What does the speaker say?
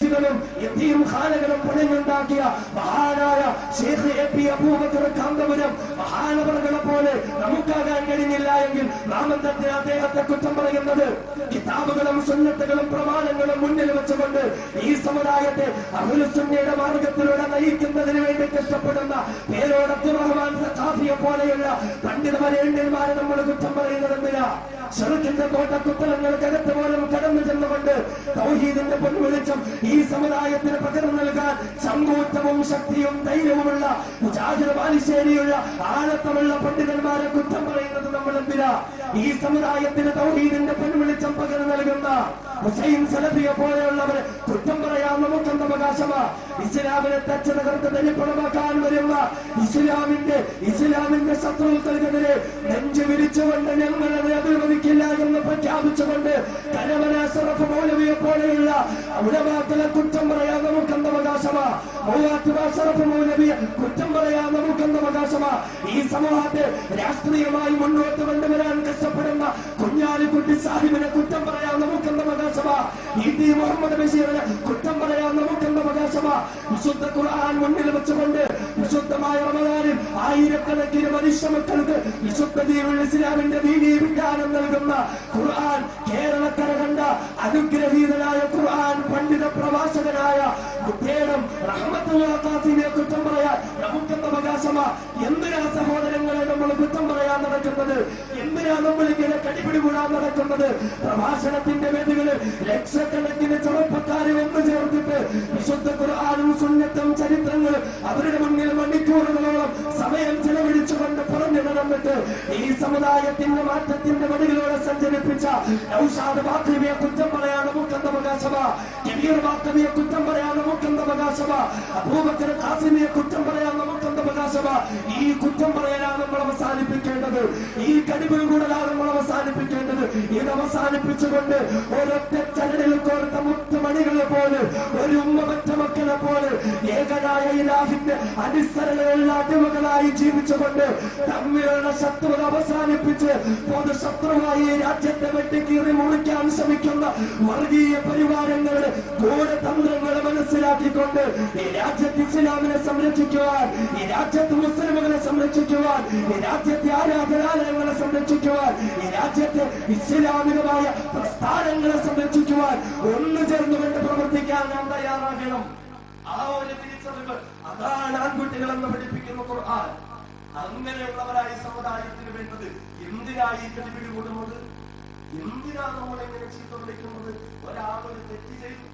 മസ്ജിദുകളും യതീം ഖാനകളും പണിഞ്ഞുണ്ടാക്കിയ മഹാനായ Sheikh AP. Abubakar Kanthapuram മഹാനവറുകളെ പോലെ നമുക്കാകാൻ കഴിഞ്ഞില്ല എങ്കിൽ നാമെന്തിന് അദ്ദേഹത്തെ കുറ്റം പറയുന്നത്? കിതാബുകളും സുന്നത്തുകളും പ്രമാണങ്ങളും മുന്നിൽ വെച്ചുകൊണ്ട് ഈ സമുദായത്തെ അഹ്ലുസുന്നയുടെ മാർഗത്തിലൂടെ നയിക്കുന്നതിന് വേണ്ടി കഷ്ടപ്പെടുന്ന പേരോട് അബ്ദുർ റഹ്മാൻ സഖാഫിയെ പോലെയുള്ള പണ്ഡിതവരേണ്യന്മാരെ നമ്മൾ കുറ്റം പറയുന്നതെന്തിനാ? ശിർക്കിന്റെ കോട്ടക്കുത്തലങ്ങൾക്കകത്ത് പോലും കടന്നു ചെന്നുകൊണ്ട് തൗഹീദിന്റെ പൊൻവെളിച്ചം ഈ സമുദായത്തിന് പകർന്നു നൽകാൻ സങ്കൂറ്റവും ശക്തിയും ധൈര്യവുമുള്ള മുജാഹിദ് ബാലുശ്ശേരിയുള്ള ആഴത്തമുള്ള പണ്ഡിതന്മാരെ കുറ്റം പറയുന്നത് നമ്മൾ എന്തിനാ? ഈ സമുദായത്തിന് തൗഹീദിന്റെ പൊൻവെളിച്ചം പകർന്നു നൽകുന്ന ഹുസൈൻ സലഫിയെ പോലെയുള്ളവരെ കുറ്റം പറയാൻ നമുക്കെന്ത് അവകാശമാ? ഇസ്ലാമിനെ തച്ച് തകർത്ത് തനിപ്പണമാക്കാൻ വരുന്ന ഇസ്ലാമിന്റെ ശത്രുക്കൾക്കെതിരെ നെഞ്ചു വിരിച്ചുകൊണ്ട് ഞങ്ങളത് അഭിമതിക്കില്ല എന്ന് പ്രഖ്യാപിച്ചുകൊണ്ട് കരമന അഷ്റഫ് മൗലവിയെ പോലെയുള്ള ഉലമാക്കളെ കുറ്റം പറയാൻ നമുക്കെന്ത് അവകാശമാ? മൂവാറ്റുപുഴ അഷ്റഫ് മൗലവിയെ കുറ്റം പറയാൻ നമുക്കെന്ത് അവകാശമാ? ഈ സമൂഹത്തെ രാഷ്ട്രീയമായി മുന്നോട്ട് കൊണ്ടുവരാൻ കഷ്ടപ്പെടുന്ന കുഞ്ഞാലിക്കുട്ടി സാഹിബിനെ കുറ്റം പറയാൻ നമുക്കെന്ത് അവകാശമാ? ഇ.ടി. മുഹമ്മദ് ബഷീറിനെ കുറ്റം പറയാൻ നമുക്കെന്ത് അവകാശമാ? വിശുദ്ധ ഖുർആൻ മുന്നിൽ വെച്ചുകൊണ്ട് വിശുദ്ധമായ റമദാനിൽ ആയിരക്കണക്കിന് മനുഷ്യമക്കൾക്ക് വിശുദ്ധ ദീനുൽ ഇസ്ലാമിന്റെ ദീനീ വിജ്ഞാനം നൽകുന്ന ഖുർആൻ കേരളക്കര കണ്ട അനുഗ്രഹീതനായ ഖുർആൻ പണ്ഡിത പ്രഭാഷകനായ മുത്തേടം റഹ്മത്തുള്ളാഹി ഖാസിമിയെ കുറ്റം പറയാൻ നമുക്കെന്ത് അവകാശമാ? എന്തിനാ സഹോദരങ്ങളെ നമ്മൾ കുറ്റം പറയാൻ നടക്കുന്നത്? എന്തിനാ നമ്മൾ ഇങ്ങനെ കടിപിടികൂടാൻ നടക്കുന്നത്? പ്രഭാഷണത്തിന്റെ വേദികളിൽ ലക്ഷക്കണക്കിന് ചെറുപ്പക്കാരെ ഒന്നു ചേർത്തിട്ട് വിശുദ്ധ ഖുർആനും സുന്നത്തും ചരിത്രങ്ങളും അവരുടെ മുന്നിൽ മണിക്കൂറുകളോളം സമയം ചെലവഴിച്ചുകൊണ്ട് പറഞ്ഞു നടന്നിട്ട് ഈ സമുദായത്തിന്റെ മാറ്റത്തിന്റെ വഴികളിലൂടെ സഞ്ചരിപ്പിച്ച നൗഷാദ് ബാഖവിയെ കുറ്റം പറയാൻ നമുക്കെന്ത് അവകാശമാ? കബീർ ബാഖവിയെ കുറ്റം പറയാൻ നമുക്കെന്ത് അവകാശമാ? അബൂബക്കർ ഖാസിമിയെ കുറ്റം പറയാൻ നമുക്കെന്ത് അവകാശമാ? ഈ കുറ്റം പറയാനാണ് നമ്മൾ അവസാനിപ്പിക്കേണ്ടത്. ഈ കടിപിടികൂടലാണ് നമ്മൾ അവസാനിപ്പിക്കേണ്ടത്. ഇത് അവസാനിപ്പിച്ചുകൊണ്ട് ഒരൊറ്റ ചരടിൽ കോർത്ത മുത്തുമണികളെ പോലെ ഒരു ഉമ്മ പറ്റ മക്കളെ പോലെ ഏകനായ ഇലാഹിന്റെ അനുസരണയുള്ള അടിമകളായി ജീവിച്ചുകൊണ്ട് തമ്മിലുള്ള ശത്രുത അവസാനിപ്പിച്ച് പൊതുശത്രുവായി രാജ്യത്തെ വെട്ടിക്കീറി മുറിക്കാൻ ശ്രമിക്കുന്ന വർഗീയ പരിവാരങ്ങളുടെ ഗൂഢതന്ത്രങ്ങളെ മനസ്സിലാക്കിക്കൊണ്ട് ഈ രാജ്യത്ത് ഇസ്ലാമിനെ സംരക്ഷിക്കുവാൻ, ഈ രാജ്യത്ത് മുസ്ലിമുകളെ സംരക്ഷിക്കുവാൻ, ഈ രാജ്യത്തെ ആരാധനാലയങ്ങളെ സംരക്ഷിക്കുവാൻ, ഈ രാജ്യത്തെ ഇസ്ലാമികമായ പ്രസ്ഥാനങ്ങളെ സംരക്ഷിക്കുവാൻ ഒന്നു ചേർന്നുകൊണ്ട് പ്രവർത്തിക്കാൻ നാം തയ്യാറാകണം. ആ ഒരു തിരിച്ചറിവ്, അതാണ് ആൺകുട്ടികളെന്ന് പഠിപ്പിക്കുന്ന ഖുർആൻ. അങ്ങനെയുള്ളവരായി സമുദായത്തിന് വേണ്ടത്. എന്തിനായി കടിപിടി കൂടുന്നത്? എന്തിനാ നമ്മളെങ്ങനെ ചീത്ത വിളിക്കുന്നത്? ഒരാളൊരു തെറ്റ് ചെയ്തു,